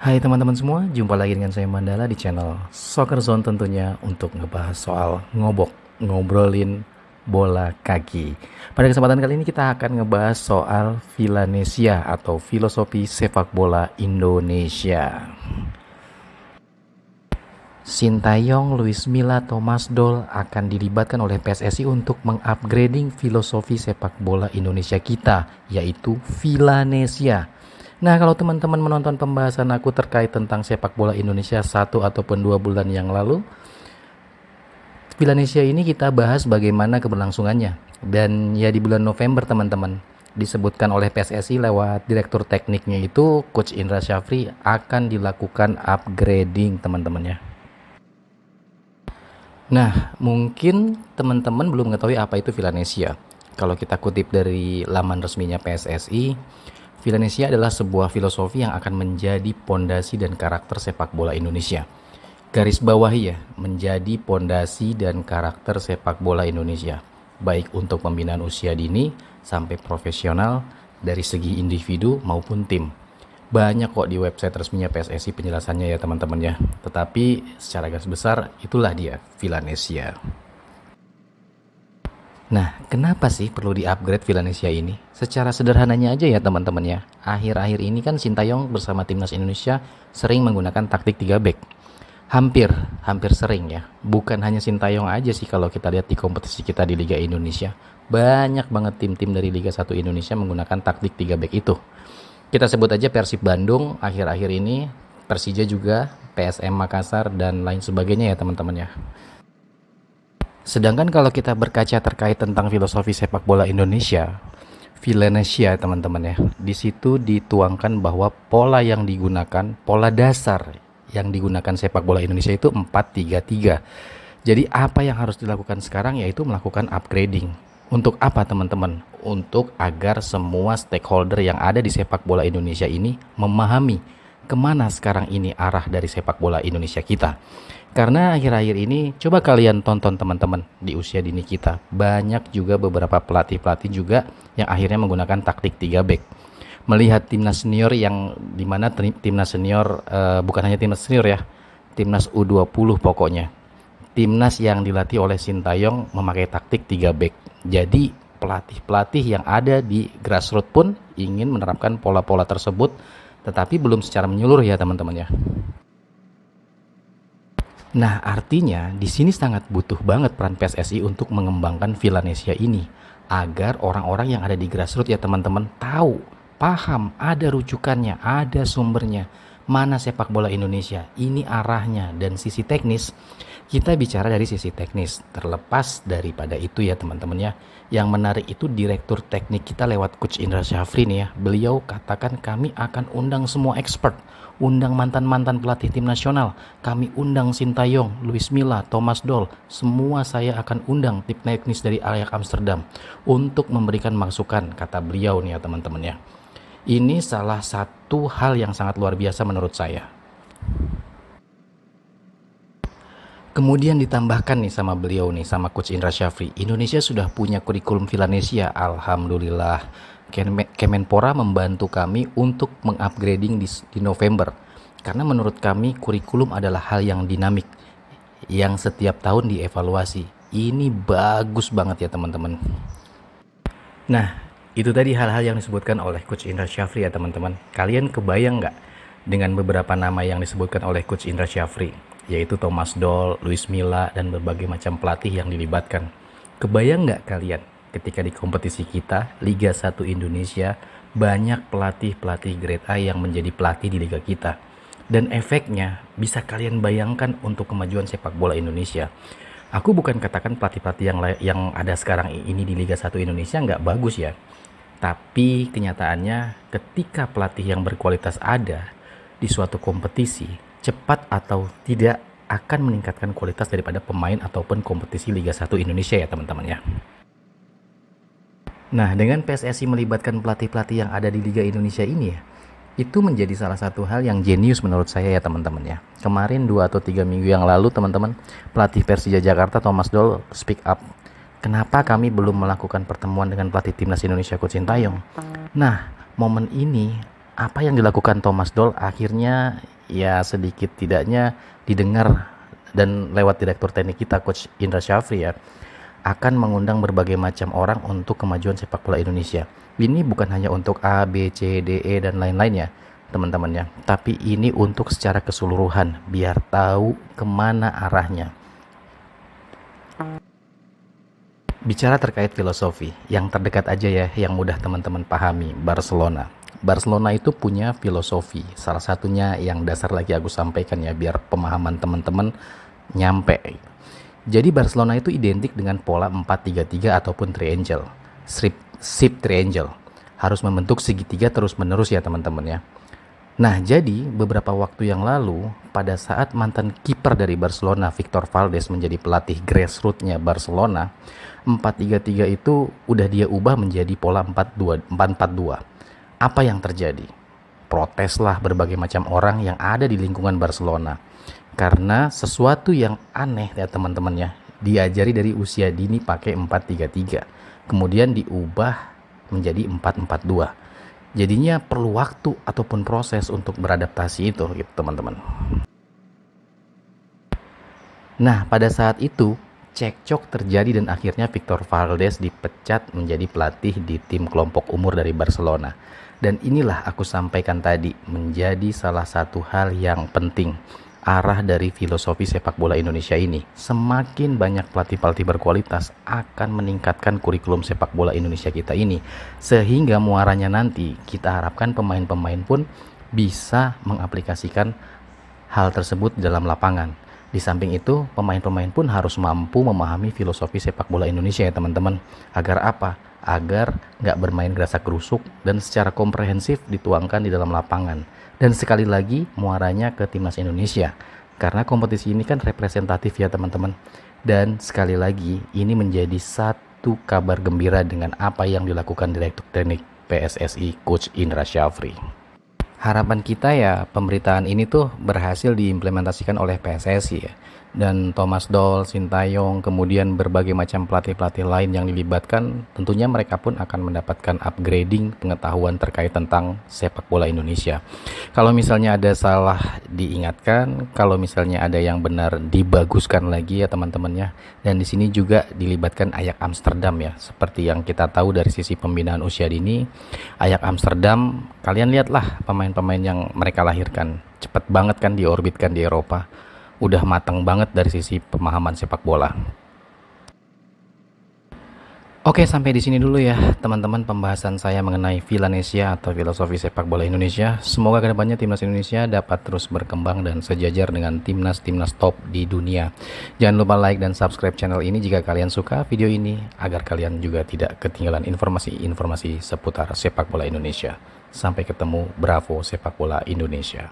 Hai teman-teman semua, jumpa lagi dengan saya Mandala di channel Soccer Zone tentunya untuk ngebahas soal ngobrolin bola kaki. Pada kesempatan kali ini kita akan ngebahas soal Villanesia atau filosofi sepak bola Indonesia. Sintayong, Luis Milla, Thomas Doll akan dilibatkan oleh PSSI untuk mengupgrading filosofi sepak bola Indonesia kita, yaitu Villanesia. Nah, kalau teman-teman menonton pembahasan aku terkait tentang sepak bola Indonesia 1 ataupun 2 bulan yang lalu, Villanesia ini kita bahas bagaimana keberlangsungannya. Dan ya di bulan November teman-teman, disebutkan oleh PSSI lewat direktur tekniknya itu Coach Indra Syafri akan dilakukan upgrading teman-teman ya. Nah, mungkin teman-teman belum mengetahui apa itu Villanesia. Kalau kita kutip dari laman resminya PSSI, Villanesia adalah sebuah filosofi yang akan menjadi pondasi dan karakter sepak bola Indonesia. Garis bawahi ya, menjadi pondasi dan karakter sepak bola Indonesia, baik untuk pembinaan usia dini sampai profesional dari segi individu maupun tim. Banyak kok di website resminya PSSI penjelasannya ya teman-teman ya. Tetapi secara garis besar itulah dia Villanesia. Nah, kenapa sih perlu di-upgrade Villanesia ini? Secara sederhananya aja ya teman-teman ya. Akhir-akhir ini kan Sintayong bersama timnas Indonesia sering menggunakan taktik 3 back. Hampir sering ya. Bukan hanya Sintayong aja sih kalau kita lihat di kompetisi kita di Liga Indonesia. Banyak banget tim-tim dari Liga 1 Indonesia menggunakan taktik 3 back itu. Kita sebut aja Persib Bandung akhir-akhir ini, Persija juga, PSM Makassar, dan lain sebagainya ya teman-teman ya. Sedangkan kalau kita berkaca terkait tentang filosofi sepak bola Indonesia, Villanesia teman-teman ya, di situ dituangkan bahwa pola yang digunakan, pola dasar yang digunakan sepak bola Indonesia itu 4-3-3. Jadi apa yang harus dilakukan sekarang yaitu melakukan upgrading. Untuk apa teman-teman? Untuk agar semua stakeholder yang ada di sepak bola Indonesia ini memahami kemana sekarang ini arah dari sepak bola Indonesia kita. Karena akhir-akhir ini coba kalian tonton teman-teman di usia dini kita. Banyak juga beberapa pelatih-pelatih juga yang akhirnya menggunakan taktik 3 back. Melihat timnas senior yang dimana timnas senior bukan hanya timnas senior ya, timnas U20 pokoknya. Timnas yang dilatih oleh Sintayong memakai taktik 3 back. Jadi pelatih-pelatih yang ada di grassroots pun ingin menerapkan pola-pola tersebut, tetapi belum secara menyeluruh ya teman-teman ya. Nah, artinya di sini sangat butuh banget peran PSSI untuk mengembangkan Villanesia ini agar orang-orang yang ada di grassroots ya teman-teman tahu, paham, ada rujukannya, ada sumbernya. Mana sepak bola Indonesia, ini arahnya, dan sisi teknis kita bicara dari sisi teknis. Terlepas daripada itu ya teman-teman ya, yang menarik itu direktur teknik kita lewat Coach Indra Syafri nih ya. Beliau katakan kami akan undang semua expert, undang mantan-mantan pelatih tim nasional, kami undang Sintayong, Luis Milla, Thomas Doll, semua saya akan undang tim teknis dari Ajax Amsterdam untuk memberikan masukan, kata beliau nih ya teman-teman ya. Ini salah satu hal yang sangat luar biasa menurut saya. Kemudian ditambahkan nih sama beliau nih, sama Coach Indra Syafri, Indonesia sudah punya kurikulum Villanesia. Alhamdulillah, Kemenpora membantu kami untuk mengupgrading di November. Karena menurut kami kurikulum adalah hal yang dinamik, yang setiap tahun dievaluasi. Ini bagus banget ya teman-teman. Nah, itu tadi hal-hal yang disebutkan oleh Coach Indra Syafri ya teman-teman. Kalian kebayang nggak dengan beberapa nama yang disebutkan oleh Coach Indra Syafri, yaitu Thomas Doll, Luis Milla, dan berbagai macam pelatih yang dilibatkan. Kebayang nggak kalian ketika di kompetisi kita, Liga 1 Indonesia, banyak pelatih-pelatih grade A yang menjadi pelatih di liga kita. Dan efeknya bisa kalian bayangkan untuk kemajuan sepak bola Indonesia. Aku bukan katakan pelatih-pelatih yang ada sekarang ini di Liga 1 Indonesia nggak bagus ya. Tapi kenyataannya ketika pelatih yang berkualitas ada di suatu kompetisi, cepat atau tidak akan meningkatkan kualitas daripada pemain ataupun kompetisi Liga 1 Indonesia ya teman-teman ya. Nah, dengan PSSI melibatkan pelatih-pelatih yang ada di Liga Indonesia ini ya, itu menjadi salah satu hal yang jenius menurut saya ya teman-teman ya. Kemarin 2 atau 3 minggu yang lalu teman-teman, pelatih Persija Jakarta Thomas Doll speak up. Kenapa kami belum melakukan pertemuan dengan pelatih timnas Indonesia Coach Sintayong? Nah, momen ini apa yang dilakukan Thomas Doll akhirnya ya sedikit tidaknya didengar dan lewat direktur teknik kita Coach Indra Syafri ya, akan mengundang berbagai macam orang untuk kemajuan sepak bola Indonesia. Ini bukan hanya untuk A, B, C, D, E dan lain-lainnya teman-teman ya, tapi ini untuk secara keseluruhan biar tahu kemana arahnya. Bicara terkait filosofi, yang terdekat aja ya, yang mudah teman-teman pahami, Barcelona. Barcelona itu punya filosofi, salah satunya yang dasar lagi aku sampaikan ya, biar pemahaman teman-teman nyampe. Jadi Barcelona itu identik dengan pola 4-3-3 ataupun triangle, sip triangle. Harus membentuk segitiga terus-menerus ya teman-teman ya. Nah, jadi beberapa waktu yang lalu, pada saat mantan kiper dari Barcelona, Victor Valdés, menjadi pelatih grassroots-nya Barcelona, 4-3-3 itu udah dia ubah menjadi pola 4-2. Apa yang terjadi? Proteslah berbagai macam orang yang ada di lingkungan Barcelona. Karena sesuatu yang aneh ya teman-teman ya, diajari dari usia dini pakai 4-3-3. Kemudian diubah menjadi 4-4-2. Jadinya perlu waktu ataupun proses untuk beradaptasi itu gitu teman-teman. Nah, pada saat itu cekcok terjadi dan akhirnya Victor Valdés dipecat menjadi pelatih di tim kelompok umur dari Barcelona. Dan inilah aku sampaikan tadi menjadi salah satu hal yang penting. Arah dari filosofi sepak bola Indonesia ini, semakin banyak pelatih-pelatih berkualitas akan meningkatkan kurikulum sepak bola Indonesia kita ini, sehingga muaranya nanti kita harapkan pemain-pemain pun bisa mengaplikasikan hal tersebut di dalam lapangan. Di samping itu, pemain-pemain pun harus mampu memahami filosofi sepak bola Indonesia ya teman-teman. Agar apa? Agar nggak bermain gerasak gerusuk dan secara komprehensif dituangkan di dalam lapangan. Dan sekali lagi muaranya ke timnas Indonesia. Karena kompetisi ini kan representatif ya teman-teman. Dan sekali lagi ini menjadi satu kabar gembira dengan apa yang dilakukan Direktur Teknik PSSI Coach Indra Syafri. Harapan kita ya pemberitaan ini tuh berhasil diimplementasikan oleh PSSI ya. Dan Thomas Doll, Sintayong, kemudian berbagai macam pelatih-pelatih lain yang dilibatkan, tentunya mereka pun akan mendapatkan upgrading pengetahuan terkait tentang sepak bola Indonesia. Kalau misalnya ada salah diingatkan, kalau misalnya ada yang benar dibaguskan lagi ya teman-temannya. Dan di sini juga dilibatkan Ajax Amsterdam ya, seperti yang kita tahu dari sisi pembinaan usia dini, Ajax Amsterdam, kalian lihatlah pemain-pemain yang mereka lahirkan, cepet banget kan diorbitkan di Eropa. Udah matang banget dari sisi pemahaman sepak bola. Oke, sampai di sini dulu ya teman-teman pembahasan saya mengenai Villanesia atau filosofi sepak bola Indonesia. Semoga kedepannya timnas Indonesia dapat terus berkembang dan sejajar dengan timnas-timnas top di dunia. Jangan lupa like dan subscribe channel ini jika kalian suka video ini, agar kalian juga tidak ketinggalan informasi-informasi seputar sepak bola Indonesia. Sampai ketemu, bravo sepak bola Indonesia.